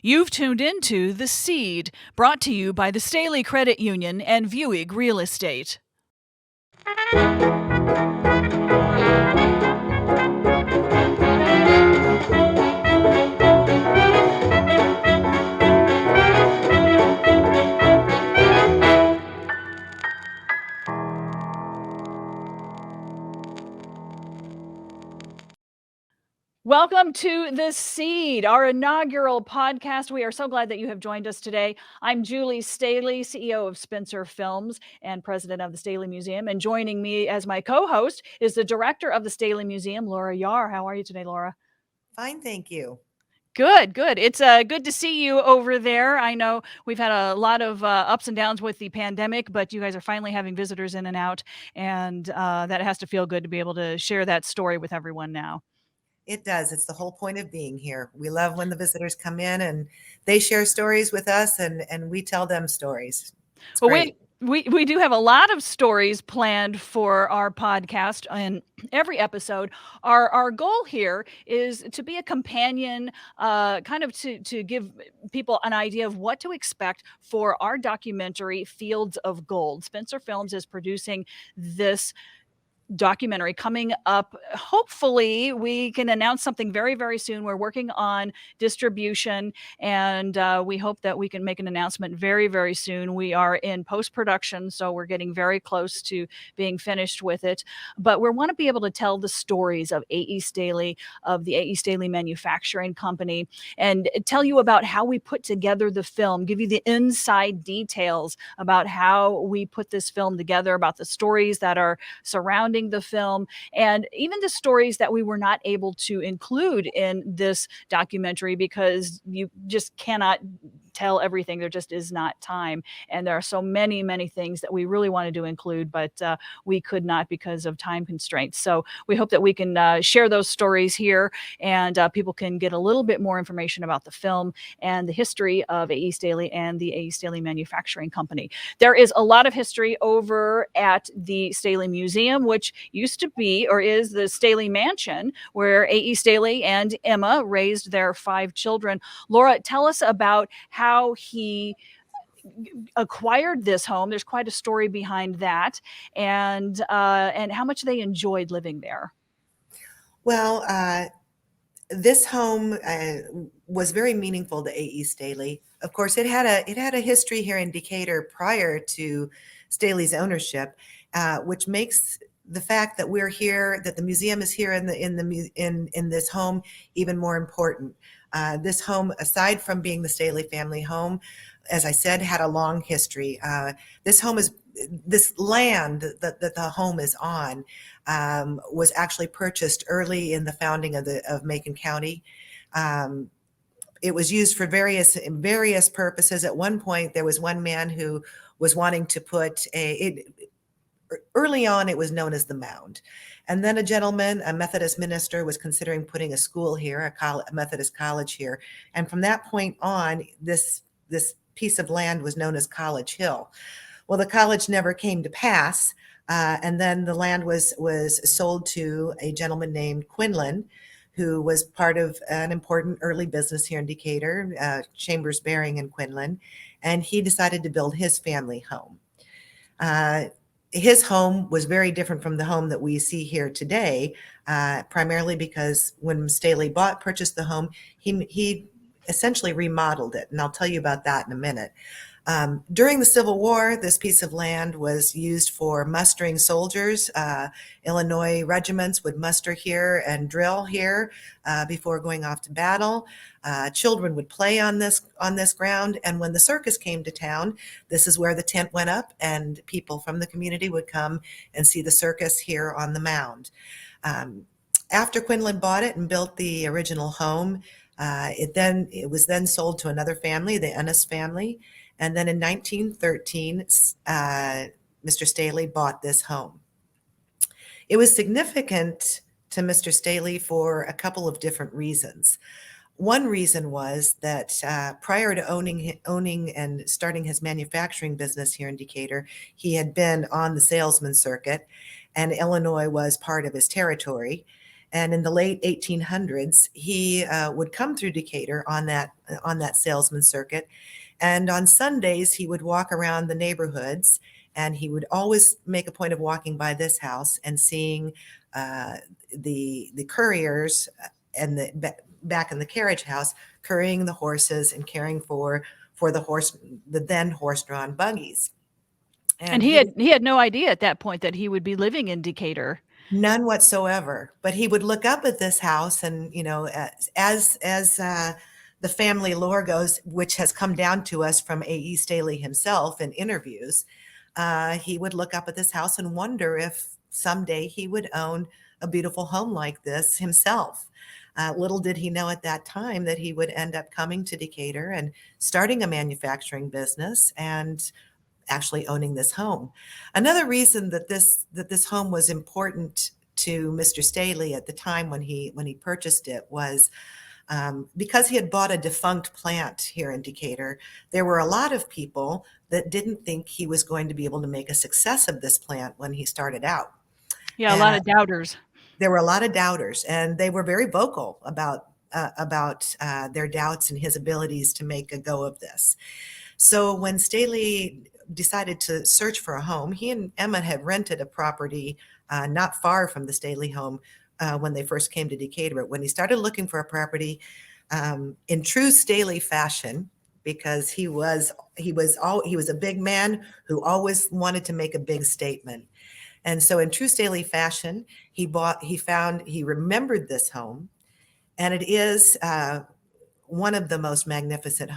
You've tuned into The Seed, brought to you by the Staley Credit Union and Vieweg Real Estate. Welcome to The Seed, our inaugural podcast. We are so glad that you have joined us today. I'm Julie Staley, CEO of Spencer Films and president of the Staley Museum. And joining me as my co-host is the director of the Staley Museum, Laura Jahr. How are you today, Laura? Fine, thank you. Good, good. It's good to see you over there. I know we've had a lot of ups and downs with the pandemic, but you guys are finally having visitors in and out, and that has to feel good to be able to share that story with everyone now. It does. It's the whole point of being here. We love when the visitors come in and they share stories with us and we tell them stories. It's Well, great. we do have a lot of stories planned for our podcast in every episode. Our goal here is to be a companion, kind of to give people an idea of what to expect for our documentary Fields of Gold. Spencer Films is producing this documentary coming up. Hopefully, we can announce something very, very soon. We're working on distribution, and we hope that we can make an announcement very, very soon. We are in post production, so we're getting very close to being finished with it. But we want to be able to tell the stories of A.E. Staley, of the A.E. Staley Manufacturing Company, and tell you about how we put together the film, give you the inside details about how we put this film together, about the stories that are surrounding the film, and even the stories that we were not able to include in this documentary because you just cannot tell everything. There just is not time. And there are so many, many things that we really wanted to include, but we could not because of time constraints. So we hope that we can share those stories here and people can get a little bit more information about the film and the history of A.E. Staley and the A.E. Staley Manufacturing Company. There is a lot of history over at the Staley Museum, which used to be or is the Staley Mansion, where A.E. Staley and Emma raised their 5 children. Laura, tell us about how he acquired this home. There's quite a story behind that, and how much they enjoyed living there. Well, this home was very meaningful to A.E. Staley. Of course, it had a history here in Decatur prior to Staley's ownership, which makes the fact that we're here, that the museum is here in this home, even more important. This home, aside from being the Staley family home, as I said, had a long history. This land that the home is on was actually purchased early in the founding of Macon County. It was used for various purposes. At one point, there was one man who was wanting to put early on, it was known as the Mound. And then a gentleman, a Methodist minister, was considering putting a school here, a Methodist college here. And from that point on, this piece of land was known as College Hill. Well, the college never came to pass. And then the land was sold to a gentleman named Quinlan, who was part of an important early business here in Decatur, Chambers Bearing and Quinlan. And he decided to build his family home. His home was very different from the home that we see here today, primarily because when Staley purchased the home, he essentially remodeled it, and I'll tell you about that in a minute. During the Civil War, this piece of land was used for mustering soldiers. Illinois regiments would muster here and drill here before going off to battle. Children would play on this ground, and when the circus came to town, this is where the tent went up, and people from the community would come and see the circus here on the mound. After Quinlan bought it and built the original home, it was then sold to another family, the Ennis family. And then in 1913, Mr. Staley bought this home. It was significant to Mr. Staley for a couple of different reasons. One reason was that prior to owning and starting his manufacturing business here in Decatur, he had been on the salesman circuit, and Illinois was part of his territory. And in the late 1800s, he would come through Decatur on that salesman circuit. And on Sundays, he would walk around the neighborhoods, and he would always make a point of walking by this house and seeing uh, the couriers and back in the carriage house, currying the horses and caring for the then horse-drawn buggies. And And he had no idea at that point that he would be living in Decatur. none whatsoever. But he would look up at this house, and as the family lore goes, which has come down to us from A.E. Staley himself in interviews, he would look up at this house and wonder if someday he would own a beautiful home like this himself. Little did he know at that time that he would end up coming to Decatur and starting a manufacturing business and actually owning this home. Another reason that this home was important to Mr. Staley at the time when he purchased it was because he had bought a defunct plant here in Decatur. There were a lot of people that didn't think he was going to be able to make a success of this plant when he started out. Yeah, a lot And of doubters. there were a lot of doubters, and they were very vocal about their doubts and his abilities to make a go of this. So when Staley decided to search for a home, he and Emma had rented a property not far from the Staley home when they first came to Decatur. But when he started looking for a property, in true Staley fashion, because he was a big man who always wanted to make a big statement. And so in true Staley fashion, he remembered this home, and it is one of the most magnificent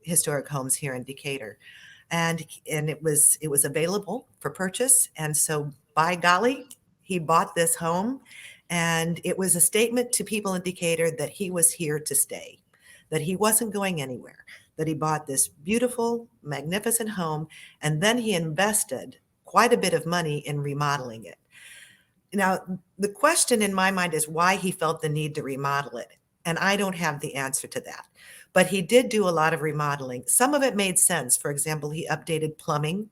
historic homes here in Decatur. And it was available for purchase. And so by golly, he bought this home, and it was a statement to people in Decatur that he was here to stay, that he wasn't going anywhere, that he bought this beautiful, magnificent home, and then he invested quite a bit of money in remodeling it. Now, the question in my mind is why he felt the need to remodel it. And I don't have the answer to that. But he did do a lot of remodeling. Some of it made sense. For example, he updated plumbing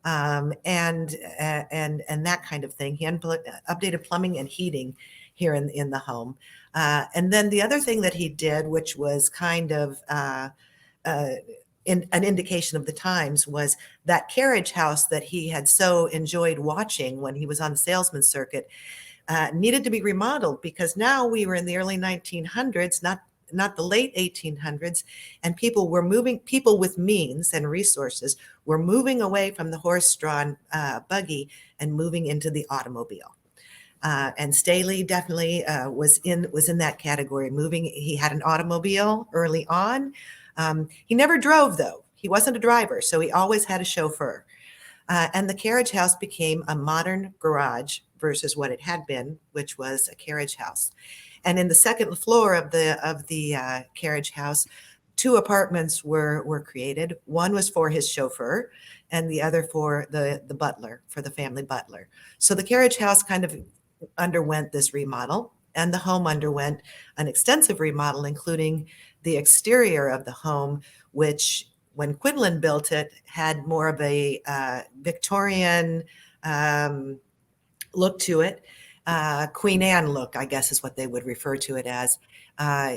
and that kind of thing. He updated plumbing and heating here in the home. And then the other thing that he did, which was kind of an indication of the times, was that carriage house that he had so enjoyed watching when he was on the salesman circuit needed to be remodeled, because now we were in the early 1900s, not the late 1800s, and people with means and resources were moving away from the horse-drawn buggy and moving into the automobile. And Staley definitely was in that category. He had an automobile early on. He never drove, though. He wasn't a driver, so he always had a chauffeur. And the carriage house became a modern garage versus what it had been, which was a carriage house. And in the second floor of the carriage house, two apartments were created. One was for his chauffeur, and the other for the butler, for the family butler. So the carriage house kind of underwent this remodel, and the home underwent an extensive remodel, including the exterior of the home, which, when Quinlan built it, had more of a Victorian look to it. Queen Anne look, I guess, is what they would refer to it as.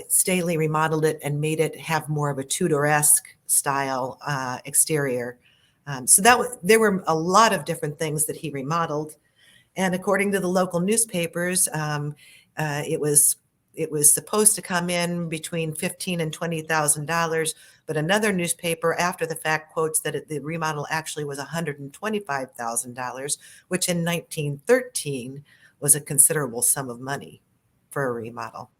Staley remodeled it and made it have more of a Tudor-esque style exterior. So there were a lot of different things that he remodeled. And according to the local newspapers, it was supposed to come in between $15,000 and $20,000, but another newspaper after the fact quotes that the remodel actually was $125,000, which in 1913 was a considerable sum of money for a remodel.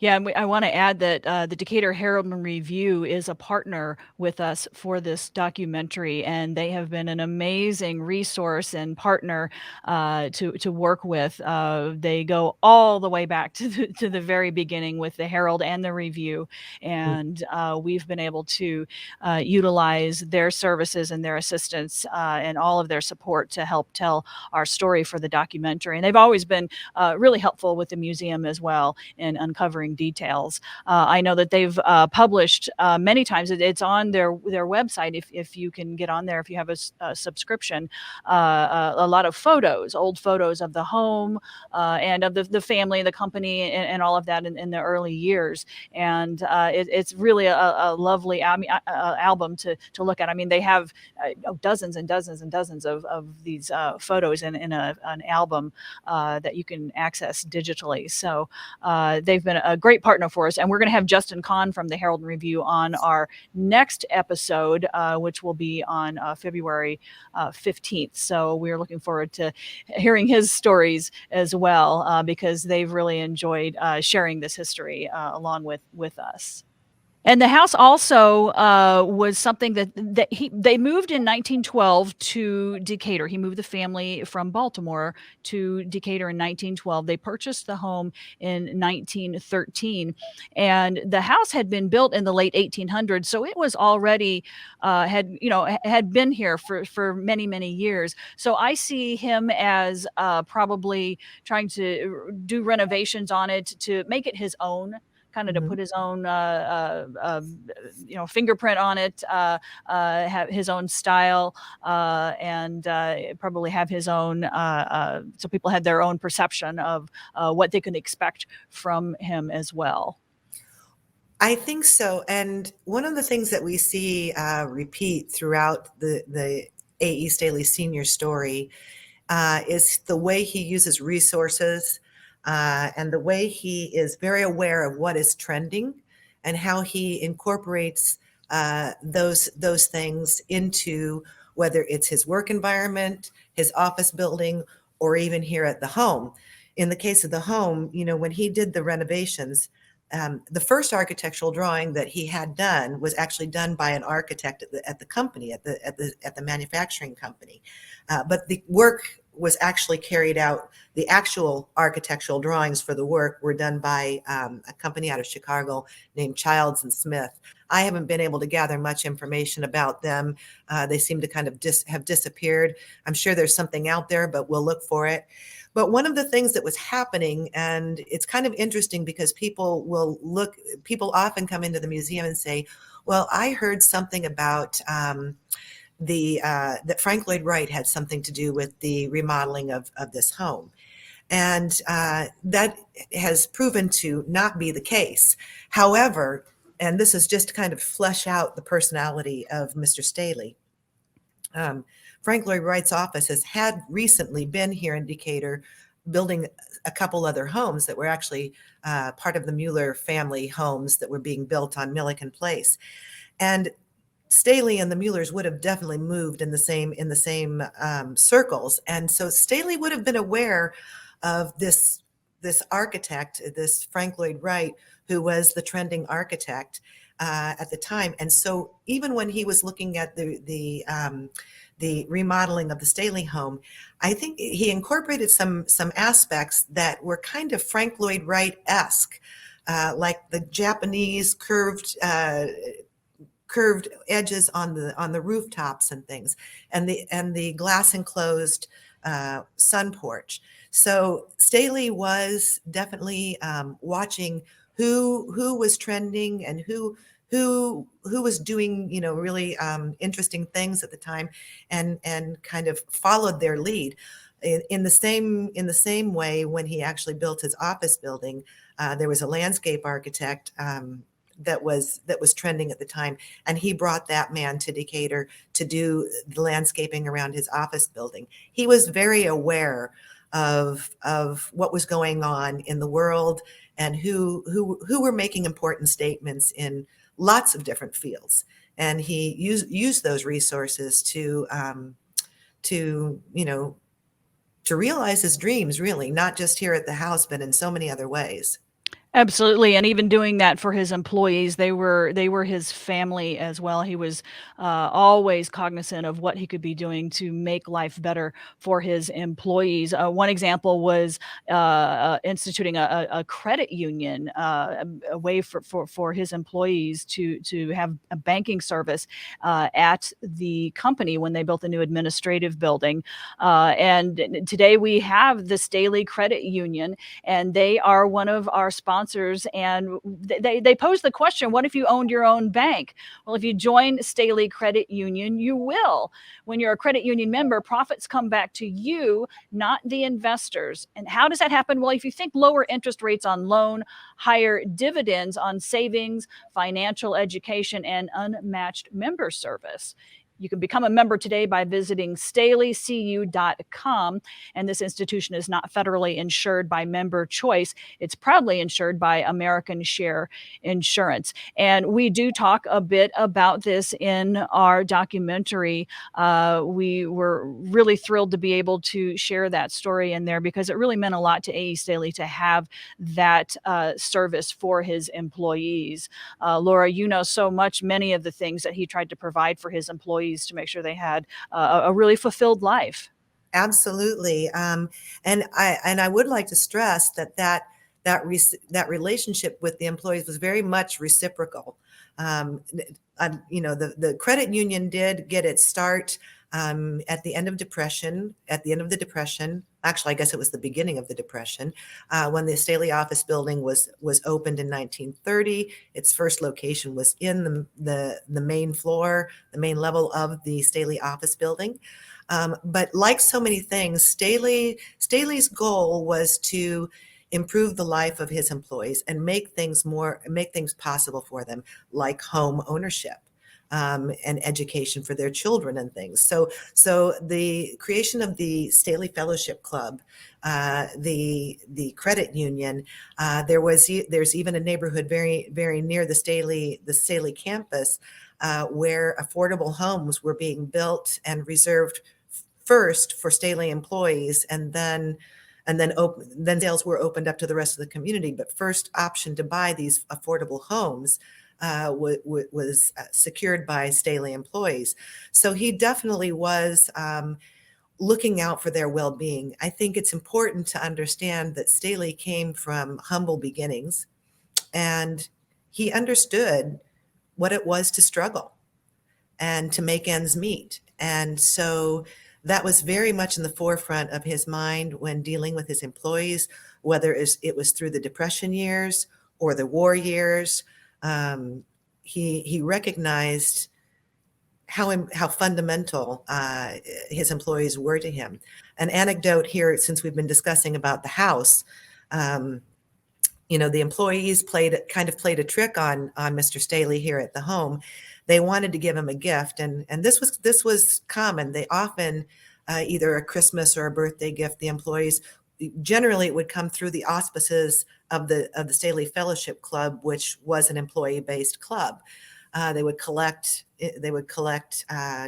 Yeah, and I want to add that the Decatur Herald and Review is a partner with us for this documentary, and they have been an amazing resource and partner to work with. They go all the way back to the very beginning with the Herald and the Review, and we've been able to utilize their services and their assistance and all of their support to help tell our story for the documentary. And they've always been really helpful with the museum as well in uncovering sharing details. I know that they've published many times. It's on their website if you can get on there, if you have a subscription. A lot of photos, old photos of the home and of the family, the company, and all of that in the early years. And it's really a lovely album to look at. I mean, they have dozens and dozens and dozens of these photos in an album that you can access digitally. So they've been a great partner for us. And we're going to have Justin Kahn from the Herald and Review on our next episode, which will be on February 15th. So we're looking forward to hearing his stories as well, because they've really enjoyed sharing this history along with us. And the house also was something that they moved in 1912 to Decatur. He moved the family from Baltimore to Decatur in 1912. They purchased the home in 1913, and the house had been built in the late 1800s, so it was already had been here for many years. So I see him as probably trying to do renovations on it to make it his own, kind of to Mhm. put his own, fingerprint on it, have his own style, and probably have his own, so people had their own perception of what they could expect from him as well. I think so. And one of the things that we see repeat throughout the A.E. Staley Sr. story is the way he uses resources and the way he is very aware of what is trending and how he incorporates those things into whether it's his work environment, his office building, or even here at the home. In the case of the home, when he did the renovations, the first architectural drawing that he had done was actually done by an architect at the company, at the manufacturing company. But the work was actually carried out. The actual architectural drawings for the work were done by a company out of Chicago named Childs and Smith. I haven't been able to gather much information about them. They seem to kind of have disappeared. I'm sure there's something out there, but we'll look for it. But one of the things that was happening, and it's kind of interesting because people often come into the museum and say, well, I heard something about that Frank Lloyd Wright had something to do with the remodeling of this home. And that has proven to not be the case. However, and this is just to kind of flesh out the personality of Mr. Staley, Frank Lloyd Wright's office had recently been here in Decatur building a couple other homes that were actually part of the Mueller family homes that were being built on Milliken Place. And Staley and the Muellers would have definitely moved in the same circles. And so Staley would have been aware of this architect, this Frank Lloyd Wright, who was the trending architect at the time. And so even when he was looking at the remodeling of the Staley home, I think he incorporated some aspects that were kind of Frank Lloyd Wright-esque, like the Japanese curved edges on the rooftops and things, and the glass enclosed sun porch. So Staley was definitely watching who was trending and who was doing really interesting things at the time, and kind of followed their lead. In the same way, when he actually built his office building, there was a landscape architect that was trending at the time, and he brought that man to Decatur to do the landscaping around his office building. He was very aware of what was going on in the world and who were making important statements in lots of different fields, and he used those resources to realize his dreams, really, not just here at the house, but in so many other ways. Absolutely, and even doing that for his employees, they were his family as well. He was always cognizant of what he could be doing to make life better for his employees. One example was instituting a credit union, a way for his employees to have a banking service at the company when they built the new administrative building. And today we have the Staley Credit Union, and they are one of our sponsors sponsors, and they pose the question, what if you owned your own bank? Well, if you join Staley Credit Union, you will. When you're a credit union member, profits come back to you, not the investors. And how does that happen? Well, if you think lower interest rates on loan, higher dividends on savings, financial education, and unmatched member service. You can become a member today by visiting staleycu.com. And this institution is not federally insured by Member Choice. It's proudly insured by American Share Insurance. And we do talk a bit about this in our documentary. We were really thrilled to be able to share that story in there because it really meant a lot to A.E. Staley to have that service for his employees. Laura, you know so much, many of the things that he tried to provide for his employees to make sure they had a really fulfilled life. Absolutely. And I would like to stress that relationship with the employees was very much reciprocal. The credit union did get its start at the end of Depression. At the end of the Depression, actually, I guess it was the beginning of the Depression, when the Staley office building was opened in 1930. Its first location was in the main floor, the main level of the Staley office building. But like so many things, Staley's goal was to improve the life of his employees and make things possible for them, like home ownership. And education for their children and things. So the creation of the Staley Fellowship Club, the credit union, there's even a neighborhood very very near the Staley campus where affordable homes were being built and reserved first for Staley employees, and then sales were opened up to the rest of the community. But first option to buy these affordable homes was secured by Staley employees. So he definitely was looking out for their well-being. I think it's important to understand that Staley came from humble beginnings, and he understood what it was to struggle and to make ends meet. And so that was very much in the forefront of his mind when dealing with his employees, whether it was through the Depression years or the war years. He recognized how fundamental his employees were to him. An anecdote here, since we've been discussing about the house, the employees played a trick on Mr. Staley here at the home. They wanted to give him a gift, and this was common. They often either a Christmas or a birthday gift. The employees, generally, it would come through the auspices of the Staley Fellowship Club, which was an employee-based club. They would collect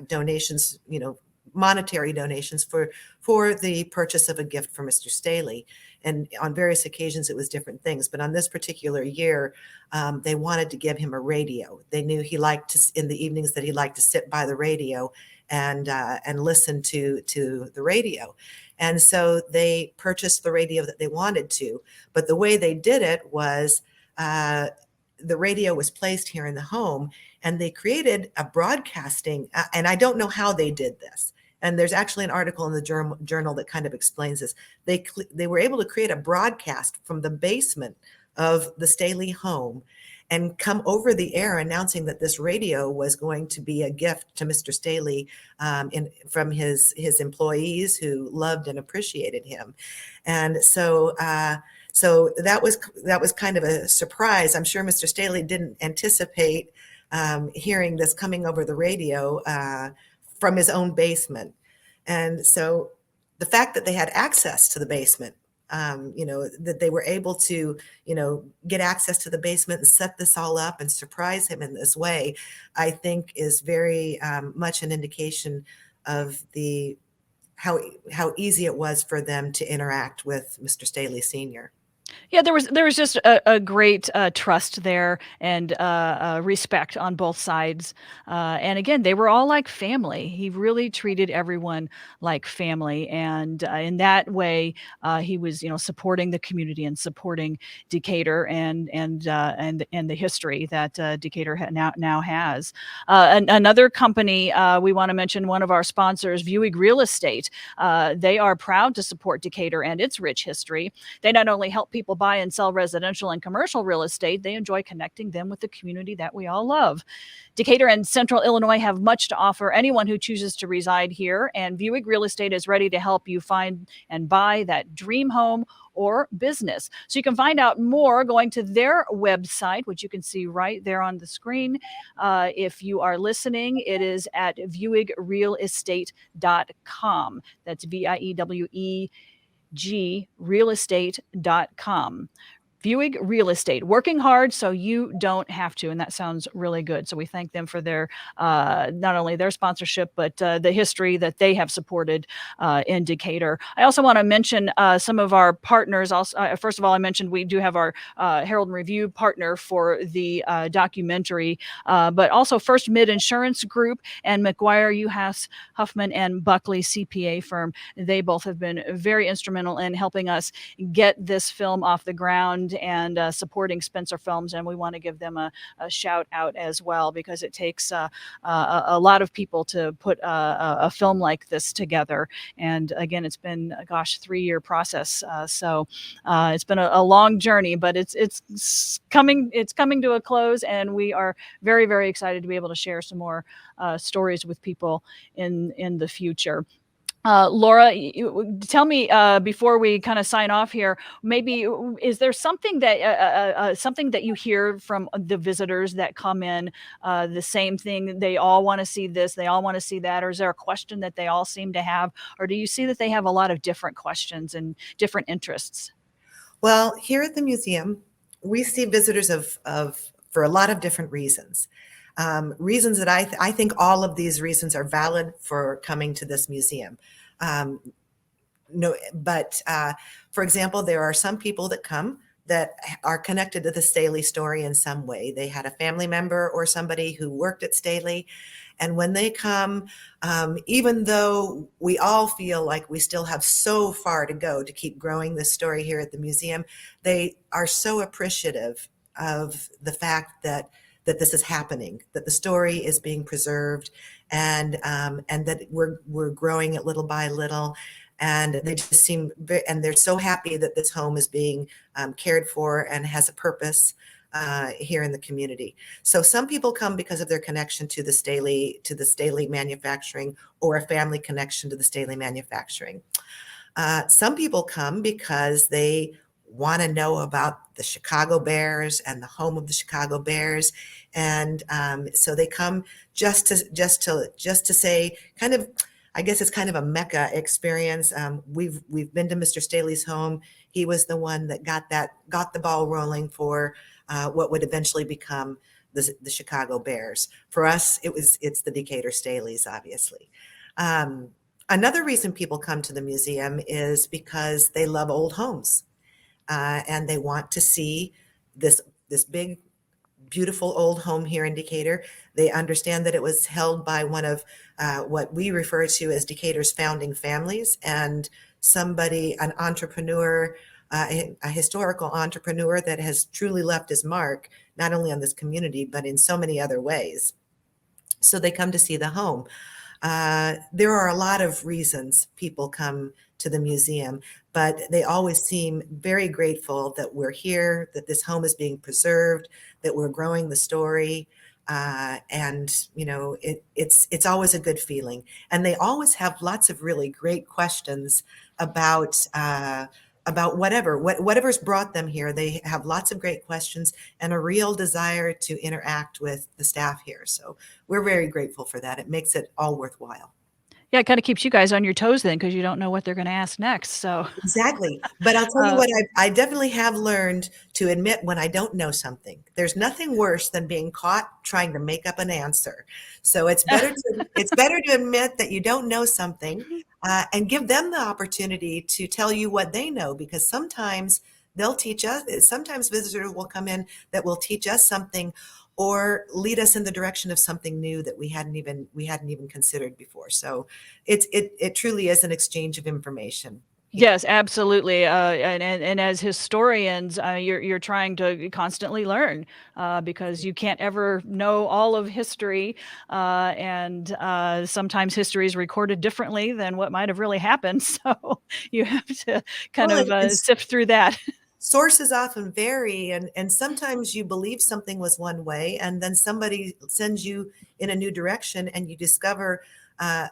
donations, monetary donations for the purchase of a gift for Mr. Staley. And on various occasions, it was different things. But on this particular year, they wanted to give him a radio. They knew in the evenings that he liked to sit by the radio and listen to the radio. And so they purchased the radio that they wanted to. But the way they did it was the radio was placed here in the home, and they created a broadcasting, and I don't know how they did this. And there's actually an article in the journal that kind of explains this. They were able to create a broadcast from the basement of the Staley home and come over the air announcing that this radio was going to be a gift to Mr. Staley from his employees who loved and appreciated him. And so that was kind of a surprise. I'm sure Mr. Staley didn't anticipate hearing this coming over the radio from his own basement. And so the fact that they had access to the basement, that they were able to, get access to the basement and set this all up and surprise him in this way, I think is very much an indication of how easy it was for them to interact with Mr. Staley Sr. Yeah, there was just a great trust there and respect on both sides. And again, they were all like family. He really treated everyone like family, and in that way, he was supporting the community and supporting Decatur and the history that Decatur now has. Another company we want to mention, one of our sponsors, Vieweg Real Estate. They are proud to support Decatur and its rich history. They not only help people people buy and sell residential and commercial real estate, they enjoy connecting them with the community that we all love. Decatur and Central Illinois have much to offer anyone who chooses to reside here, and Vieweg Real Estate is ready to help you find and buy that dream home or business. So you can find out more going to their website, which you can see right there on the screen. If you are listening, it is at viewegrealestate.com. That's VIEWEG realestate.com. Vieweg Real Estate, working hard so you don't have to, and that sounds really good. So we thank them for their not only their sponsorship, but the history that they have supported in Decatur. I also want to mention some of our partners. Also, first of all, I mentioned we do have our Herald and Review partner for the documentary, but also First Mid Insurance Group and McGuire, Uhas, Huffman, and Buckley CPA firm. They both have been very instrumental in helping us get this film off the ground and supporting Spencer Films, and we want to give them a shout out as well, because it takes a lot of people to put a film like this together. And again, it's been, gosh, 3-year process. So it's been a long journey, but it's coming to a close, and we are very, very excited to be able to share some more stories with people in the future. Laura, tell me before we kind of sign off here, maybe is there something that you hear from the visitors that come in, the same thing? They all want to see this, they all want to see that, or is there a question that they all seem to have, or do you see that they have a lot of different questions and different interests? Well, here at the museum, we see visitors for a lot of different reasons. Reasons that I think all of these reasons are valid for coming to this museum. No, but for example, there are some people that come that are connected to the Staley story in some way. They had a family member or somebody who worked at Staley. And when they come, even though we all feel like we still have so far to go to keep growing this story here at the museum, they are so appreciative of the fact that this is happening, that the story is being preserved, and that we're growing it little by little. And they just seem and they're so happy that this home is being cared for and has a purpose here in the community. So some people come because of their connection to the Staley manufacturing, or a family connection to the Staley manufacturing. Some people come because they want to know about the Chicago Bears and the home of the Chicago Bears, and so they come just to say, kind of, I guess it's kind of a Mecca experience. We've been to Mr. Staley's home. He was the one that got the ball rolling for what would eventually become the Chicago Bears. For us, it's the Decatur Staleys, obviously. Another reason people come to the museum is because they love old homes. And they want to see this big, beautiful old home here in Decatur. They understand that it was held by one of what we refer to as Decatur's founding families, and an entrepreneur, a historical entrepreneur that has truly left his mark, not only on this community, but in so many other ways. So they come to see the home. There are a lot of reasons people come to the museum, but they always seem very grateful that we're here, that this home is being preserved, that we're growing the story. And it's always a good feeling. And they always have lots of really great questions about whatever's brought them here. They have lots of great questions and a real desire to interact with the staff here. So we're very grateful for that. It makes it all worthwhile. Yeah, it kind of keeps you guys on your toes then, because you don't know what they're going to ask next. So Exactly. But I'll tell you what, I definitely have learned to admit when I don't know something. There's nothing worse than being caught trying to make up an answer. So it's better to admit that you don't know something, and give them the opportunity to tell you what they know, because sometimes they'll teach us. Sometimes visitors will come in that will teach us something, or lead us in the direction of something new that we hadn't even considered before. So it truly is an exchange of information. Yes, absolutely. And as historians, you're trying to constantly learn, because you can't ever know all of history, and sometimes history is recorded differently than what might have really happened. So you have to kind Well, of sift through that. sources often vary, and sometimes you believe something was one way, and then somebody sends you in a new direction, and you discover an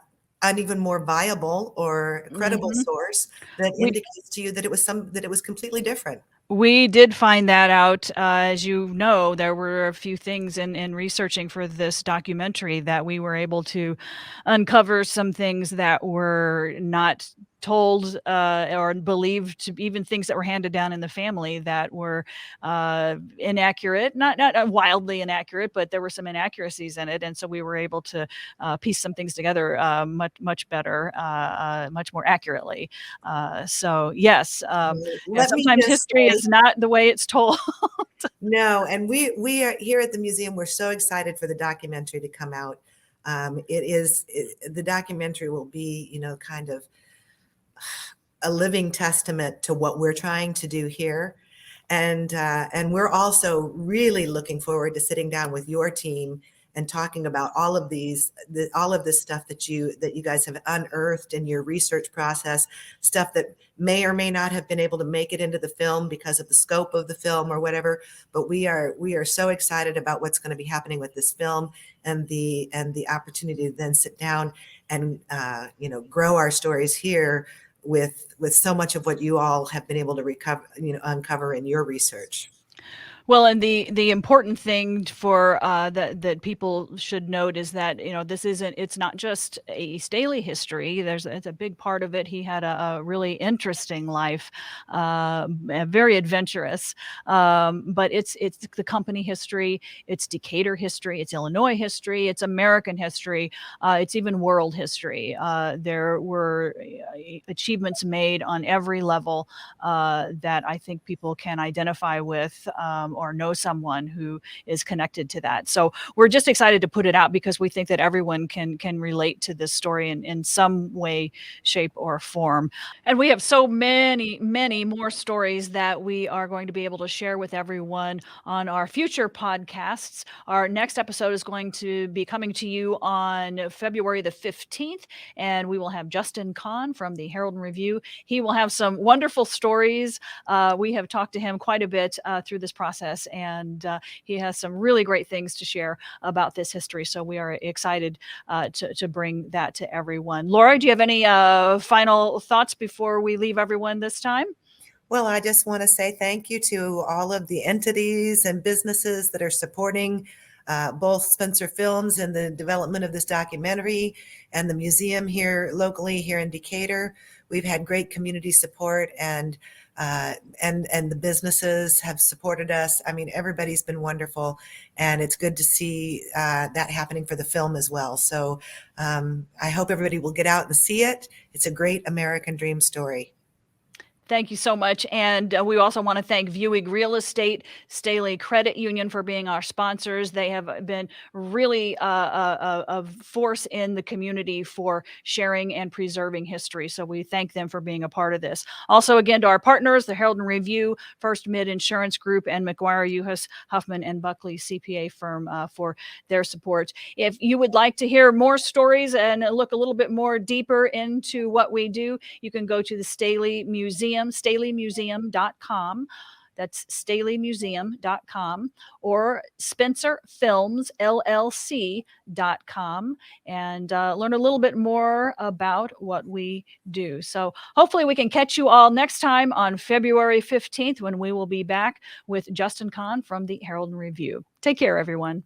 even more viable or credible Mhm. source that We indicates to you that it was completely different. We did find that out. As you know, there were a few things in researching for this documentary that we were able to uncover some things that were not told or believed to be, even things that were handed down in the family that were inaccurate, not wildly inaccurate, but there were some inaccuracies in it, and so we were able to piece some things together much better, much more accurately. So yes, yeah, Let me sometimes just history say, is not the way it's told. no, and we are here at the museum. We're so excited for the documentary to come out. The documentary will be, kind of a living testament to what we're trying to do here. And we're also really looking forward to sitting down with your team and talking about all of this stuff that you guys have unearthed in your research process, stuff that may or may not have been able to make it into the film because of the scope of the film or whatever. But we are so excited about what's going to be happening with this film, and the opportunity to then sit down and grow our stories here with so much of what you all have been able to uncover in your research. Well, and the important thing for that people should note is that this isn't it's not just a Staley history. It's a big part of it. He had a really interesting life, very adventurous. But it's the company history, it's Decatur history, it's Illinois history, it's American history, it's even world history. There were achievements made on every level that I think people can identify with, or know someone who is connected to that. So we're just excited to put it out because we think that everyone can relate to this story in some way, shape, or form. And we have so many more stories that we are going to be able to share with everyone on our future podcasts. Our next episode is going to be coming to you on February the 15th, and we will have Justin Kahn from the Herald and Review. He will have some wonderful stories. We have talked to him quite a bit through this process, and he has some really great things to share about this history. So we are excited to bring that to everyone. Laura, do you have any final thoughts before we leave everyone this time? Well, I just want to say thank you to all of the entities and businesses that are supporting both Spencer Films and the development of this documentary, and the museum here locally here in Decatur. We've had great community support, and the businesses have supported us. I mean, everybody's been wonderful, and it's good to see that happening for the film as well. So I hope everybody will get out and see it. It's a great American dream story. Thank you so much. And we also want to thank Vieweg Real Estate, Staley Credit Union for being our sponsors. They have been really a force in the community for sharing and preserving history. So we thank them for being a part of this. Also, again, to our partners, the Herald and Review, First Mid Insurance Group, and McGuire Uhas Huffman and Buckley CPA firm for their support. If you would like to hear more stories and look a little bit more deeper into what we do, you can go to the Staley Museum, StaleyMuseum.com. That's StaleyMuseum.com, or SpencerFilmsLLC.com, and learn a little bit more about what we do. So hopefully we can catch you all next time on February 15th when we will be back with Justin Kahn from the Herald and Review. Take care, everyone.